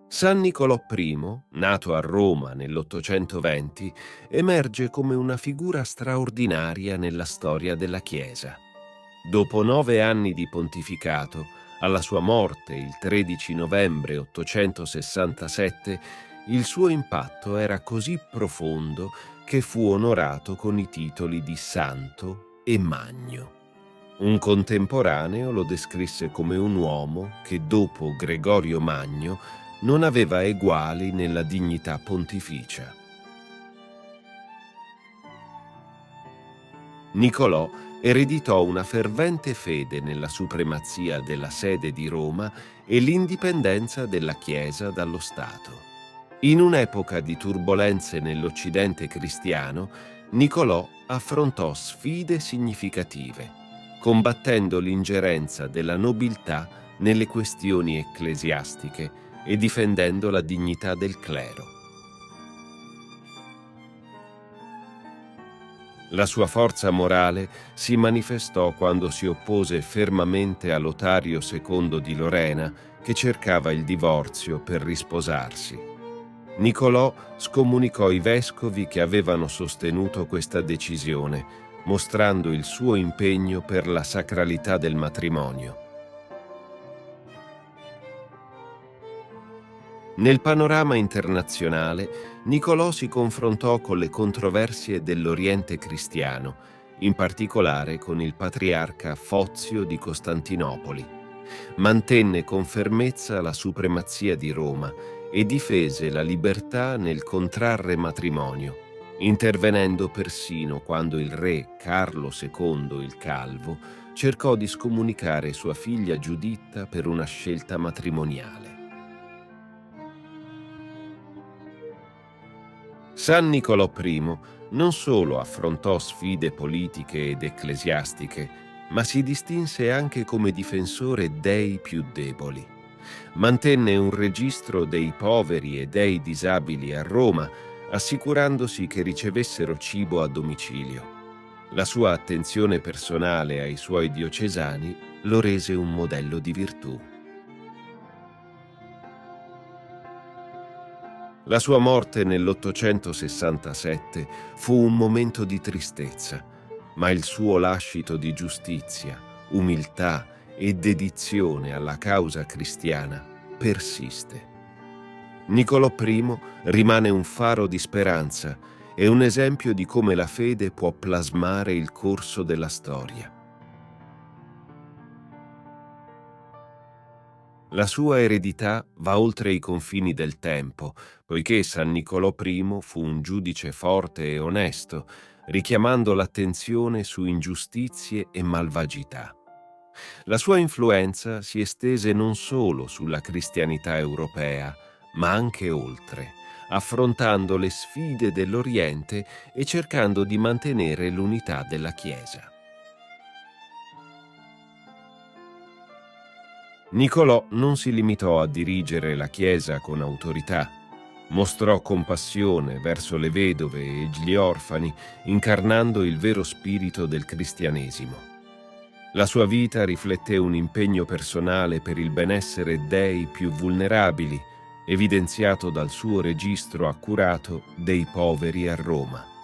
San Nicolò I, nato a Roma nell'820, emerge come una figura straordinaria nella storia della Chiesa. Dopo 9 anni di pontificato, alla sua morte il 13 novembre 867, il suo impatto era così profondo che fu onorato con i titoli di santo e magno. Un contemporaneo lo descrisse come un uomo che dopo Gregorio Magno non aveva eguali nella dignità pontificia. Nicolò ereditò una fervente fede nella supremazia della sede di Roma e l'indipendenza della Chiesa dallo Stato. In un'epoca di turbolenze nell'Occidente cristiano, Nicolò affrontò sfide significative, combattendo l'ingerenza della nobiltà nelle questioni ecclesiastiche e difendendo la dignità del clero. La sua forza morale si manifestò quando si oppose fermamente a Lotario II di Lorena, che cercava il divorzio per risposarsi. Nicolò scomunicò i vescovi che avevano sostenuto questa decisione, mostrando il suo impegno per la sacralità del matrimonio. Nel panorama internazionale, Nicolò si confrontò con le controversie dell'Oriente cristiano, in particolare con il patriarca Fozio di Costantinopoli. Mantenne con fermezza la supremazia di Roma e difese la libertà nel contrarre matrimonio, intervenendo persino quando il re Carlo II il Calvo cercò di scomunicare sua figlia Giuditta per una scelta matrimoniale. San Nicolò I non solo affrontò sfide politiche ed ecclesiastiche, ma si distinse anche come difensore dei più deboli. Mantenne un registro dei poveri e dei disabili a Roma, assicurandosi che ricevessero cibo a domicilio. La sua attenzione personale ai suoi diocesani lo rese un modello di virtù. La sua morte nell'867 fu un momento di tristezza, ma il suo lascito di giustizia, umiltà e dedizione alla causa cristiana persiste. Nicolò I rimane un faro di speranza e un esempio di come la fede può plasmare il corso della storia. La sua eredità va oltre i confini del tempo, poiché San Nicolò I fu un giudice forte e onesto, richiamando l'attenzione su ingiustizie e malvagità. La sua influenza si estese non solo sulla cristianità europea, ma anche oltre, affrontando le sfide dell'Oriente e cercando di mantenere l'unità della Chiesa. Nicolò non si limitò a dirigere la Chiesa con autorità. Mostrò compassione verso le vedove e gli orfani, incarnando il vero spirito del cristianesimo. La sua vita riflette un impegno personale per il benessere dei più vulnerabili, evidenziato dal suo registro accurato dei poveri a Roma.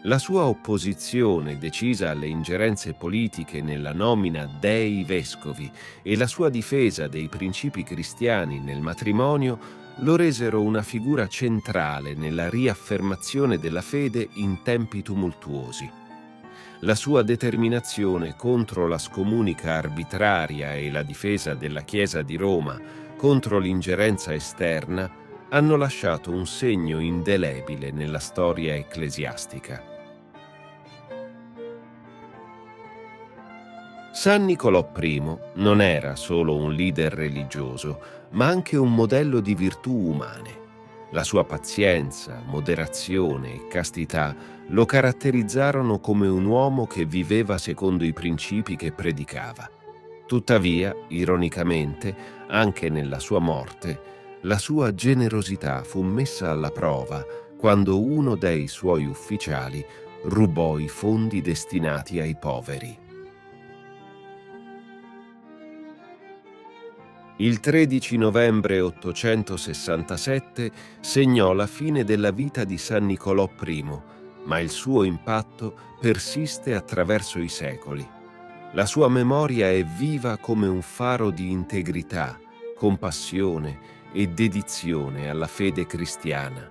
La sua opposizione decisa alle ingerenze politiche nella nomina dei vescovi e la sua difesa dei principi cristiani nel matrimonio lo resero una figura centrale nella riaffermazione della fede in tempi tumultuosi. La sua determinazione contro la scomunica arbitraria e la difesa della Chiesa di Roma contro l'ingerenza esterna hanno lasciato un segno indelebile nella storia ecclesiastica. San Nicolò I non era solo un leader religioso, ma anche un modello di virtù umane. La sua pazienza, moderazione e castità lo caratterizzarono come un uomo che viveva secondo i principi che predicava. Tuttavia, ironicamente, anche nella sua morte, la sua generosità fu messa alla prova quando uno dei suoi ufficiali rubò i fondi destinati ai poveri. Il 13 novembre 867 segnò la fine della vita di San Nicolò I, ma il suo impatto persiste attraverso i secoli. La sua memoria è viva come un faro di integrità, compassione e dedizione alla fede cristiana.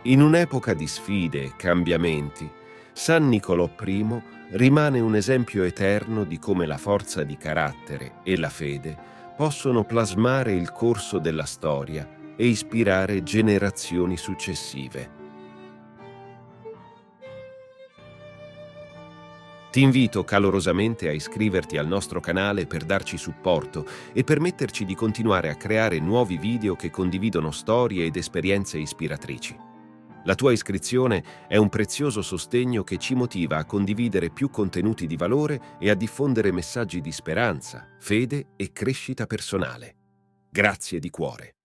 In un'epoca di sfide e cambiamenti, San Nicolò I rimane un esempio eterno di come la forza di carattere e la fede possono plasmare il corso della storia e ispirare generazioni successive. Ti invito calorosamente a iscriverti al nostro canale per darci supporto e permetterci di continuare a creare nuovi video che condividono storie ed esperienze ispiratrici. La tua iscrizione è un prezioso sostegno che ci motiva a condividere più contenuti di valore e a diffondere messaggi di speranza, fede e crescita personale. Grazie di cuore.